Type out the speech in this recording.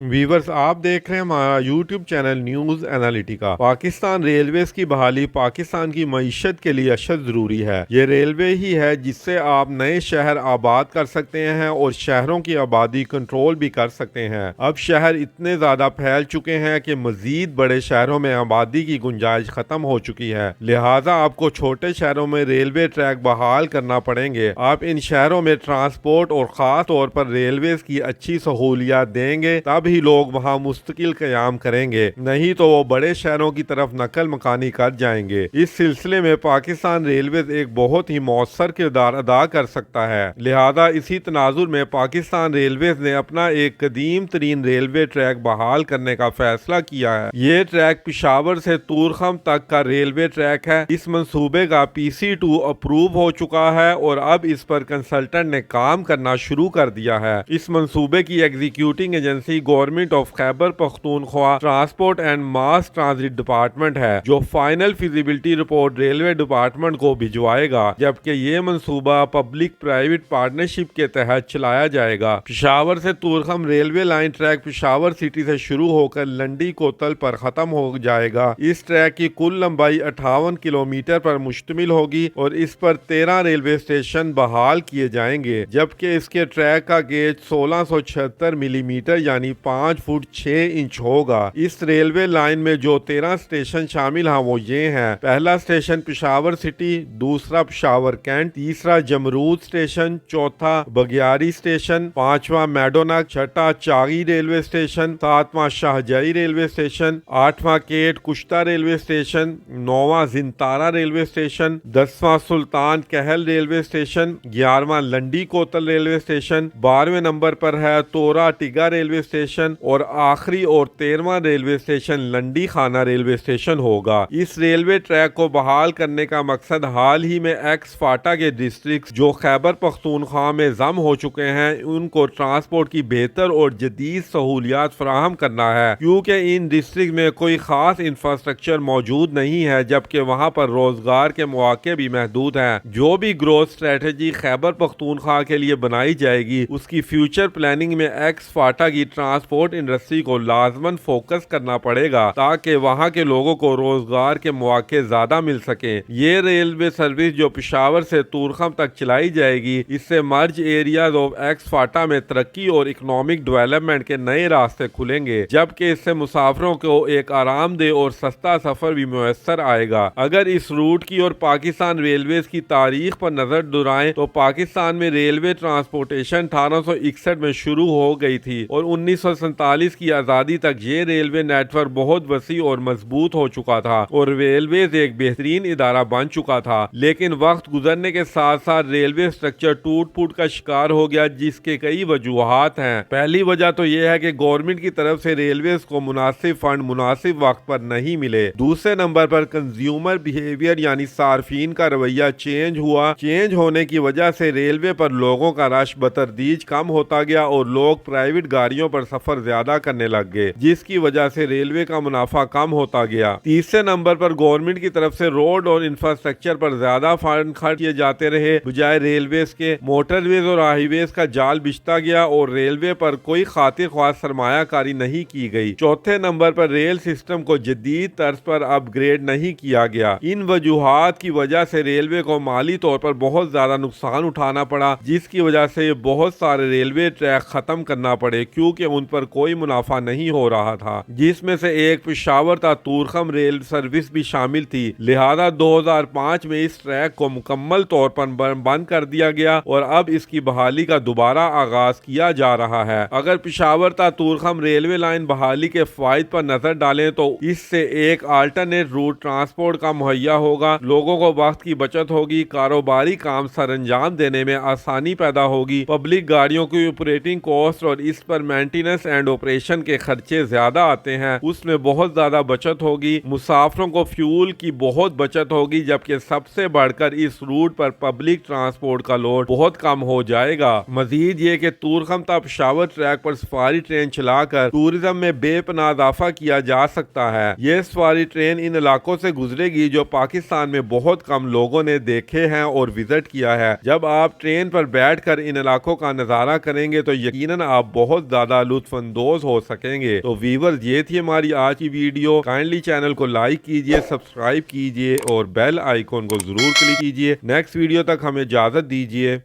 Viewers آپ دیکھ رہے ہیں ہمارا YouTube channel news analytica. Pakistan railways کی بحالی پاکستان کی معیشت کے لیے اشد ضروری ہے۔ یہ ریلوے ہی ہے جس سے آپ نئے شہر آباد کر سکتے ہیں اور شہروں کی آبادی کنٹرول بھی کر سکتے ہیں۔ اب شہر اتنے زیادہ پھیل چکے ہیں کہ مزید بڑے شہروں میں آبادی کی گنجائش ختم ہو چکی ہے، لہٰذا آپ کو چھوٹے شہروں میں ریلوے ٹریک بحال کرنا پڑیں گے۔ آپ ان شہروں میں ٹرانسپورٹ اور خاص طور پر ریلویز کی اچھی سہولیات دیں گے، تب ہی لوگ وہاں مستقل قیام کریں گے، نہیں تو وہ بڑے شہروں کی طرف نقل مکانی کر جائیں گے۔ اس سلسلے میں پاکستان ریلویز ایک بہت ہی مؤثر کردار ادا کر سکتا ہے، لہذا اسی تناظر میں پاکستان ریلویز نے اپنا ایک قدیم ترین ریلوے ٹریک بحال کرنے کا فیصلہ کیا ہے۔ یہ ٹریک پشاور سے طورخم تک کا ریلوے ٹریک ہے۔ اس منصوبے کا PC2 اپروو ہو چکا ہے اور اب اس پر کنسلٹنٹ نے کام کرنا شروع کر دیا ہے۔ اس منصوبے کی executing agency government of Khyber Pakhtunkhwa transport and mass transit department ہے، جو final feasibility report railway department کو بھجوائے گا، جبکہ یہ منصوبہ پبلک پرائیویٹ پارٹنرشپ کے تحت چلایا جائے گا۔ پشاور سے Torkham railway line track Peshawar city سے شروع ہو کر لنڈی کوتل پر ختم ہو جائے گا۔ اس ٹریک کی کل لمبائی 58 کلومیٹر پر مشتمل ہوگی اور اس پر 13 ریلوے اسٹیشن بحال کیے جائیں گے، جبکہ اس کے ٹریک کا گیج 1676 ملی میٹر یعنی 5 فٹ 6 انچ ہوگا۔ اس ریلوے لائن میں جو 13 اسٹیشن شامل ہیں وہ یہ ہیں: پہلا اسٹیشن پشاور سٹی، دوسرا پشاور کینٹ، تیسرا جمرود اسٹیشن، چوتھا بگیاری اسٹیشن، پانچواں میڈونک، چھٹا چاغی ریلوے اسٹیشن، ساتواں شاہجائی ریلوے اسٹیشن، آٹھواں کیٹ کشتہ ریلوے اسٹیشن، نواں زنتارا ریلوے اسٹیشن، 10واں سلطان کہل railway station, 11واں لنڈی کوتل railway station, 12ویں number پر ہے تورا ٹیگا ریلوے اسٹیشن اور آخری اور 13واں ریلوے اسٹیشن لنڈی خانہ ریلوے اسٹیشن ہوگا۔ اس ریلوے ٹریک کو بحال کرنے کا مقصد حال ہی میں ایکس فاٹا کے ڈسٹرکٹس جو خیبر پختونخوا میں ضم ہو چکے ہیں ان کو ٹرانسپورٹ کی بہتر اور جدید سہولیات فراہم کرنا ہے، کیونکہ ان ڈسٹرکٹ میں کوئی خاص انفراسٹرکچر موجود نہیں ہے، جبکہ وہاں پر روزگار کے مواقع بھی محدود ہیں۔ جو بھی گروتھ اسٹریٹجی خیبر پختونخوا کے لیے بنائی جائے گی، اس کی فیوچر پلاننگ میں ایکس فاٹا کی ٹرانسپورٹ انڈسٹری کو لازماً فوکس کرنا پڑے گا تاکہ وہاں کے لوگوں کو روزگار کے مواقع زیادہ مل سکیں۔ یہ ریلوے سروس جو پشاور سے طورخم تک چلائی جائے گی، اس سے مرج ایریاز آف ایکس فاٹا میں ترقی اور اکنامک ڈیولپمنٹ کے نئے راستے کھلیں گے، جبکہ اس سے مسافروں کو ایک آرام دہ اور سستا سفر بھی میسر آئے گا۔ اگر اس روٹ کی اور پاکستان ریلویز کی تاریخ پر نظر دورائیں تو پاکستان میں ریلوے ٹرانسپورٹیشن 1861 میں شروع ہو گئی تھی اور 1947 کی آزادی تک یہ ریلوے نیٹ ورک بہت وسیع اور مضبوط ہو چکا تھا اور ریلویز ایک بہترین ادارہ بن چکا تھا، لیکن وقت گزرنے کے ساتھ ساتھ ریلوے اسٹرکچر ٹوٹ پھوٹ کا شکار ہو گیا، جس کے کئی وجوہات ہیں۔ پہلی وجہ تو یہ ہے کہ گورنمنٹ کی طرف سے ریلویز کو مناسب فنڈ مناسب وقت پر نہیں ملے۔ دوسرے نمبر پر کنزیومر بیہیویئر یعنی صارفین کا رویہ چینج ہوا۔ چینج ہونے کی وجہ سے ریلوے پر لوگوں کا رش بتدریج کم ہوتا گیا اور لوگ پرائیویٹ گاڑیوں پر سفر زیادہ کرنے لگ گئے، جس کی وجہ سے ریلوے کا منافع کم ہوتا گیا۔ تیسرے نمبر پر گورنمنٹ کی طرف سے روڈ اور انفراسٹرکچر پر زیادہ فنڈ خرچ کیے جاتے رہے بجائے ریلویز کے۔ موٹر ویز اور ہائی ویز کا جال بچھتا گیا اور ریلوے پر کوئی خاطر خواہ سرمایہ کاری نہیں کی گئی۔ چوتھے نمبر پر ریل سسٹم کو جدید طرز پر اپ گریڈ نہیں کیا گیا۔ ان وجوہات کی وجہ سے ریلوے کو مالی طور پر بہت زیادہ نقصان اٹھانا پڑا، جس کی وجہ سے بہت سارے ریلوے ٹریک ختم کرنا پڑے کیونکہ ان پر کوئی منافع نہیں ہو رہا تھا، جس میں سے ایک پشاور تا طورخم ریل سروس بھی شامل تھی۔ لہذا 2005 میں اس ٹریک کو مکمل طور پر بند کر دیا گیا اور اب اس کی بحالی کا دوبارہ آغاز کیا جا رہا ہے۔ اگر پشاور تا طورخم ریلوے لائن بحالی کے فوائد پر نظر ڈالیں تو اس سے ایک آلٹرنیٹ روٹ ٹرانسپورٹ کا مہیا ہوگا، لوگوں کو وقت کی بچت ہوگی، کاروباری کام سر انجام دینے میں آسانی پیدا ہوگی، پبلک گاڑیوں کی آپریٹنگ کاسٹ اور اس پر مینٹیننس اینڈ آپریشن کے خرچے زیادہ آتے ہیں، اس میں بہت زیادہ بچت ہوگی، مسافروں کو فیول کی بہت بچت ہوگی، جبکہ سب سے بڑھ کر اس روٹ پر پبلک ٹرانسپورٹ کا لوڈ بہت کم ہو جائے گا۔ مزید یہ کہ طورخم تا پشاور ٹریک پر سفاری ٹرین چلا کر ٹورزم میں بے پناہ اضافہ کیا جا سکتا ہے۔ یہ سفاری ٹرین ان علاقوں سے گزرے گی جو پاکستان میں بہت کم لوگوں نے دیکھے ہیں اور وزٹ کیا ہے۔ جب آپ ٹرین پر بیٹھ کر ان علاقوں کا نظارہ کریں گے تو یقیناً آپ بہت زیادہ لطف لطف اندوز ہو سکیں گے۔ تو ویورز یہ تھی ہماری آج کی ویڈیو، کائنڈلی چینل کو لائک کیجئے، سبسکرائب کیجئے اور بیل آئیکن کو ضرور کلک کیجئے۔ نیکسٹ ویڈیو تک ہمیں اجازت دیجئے۔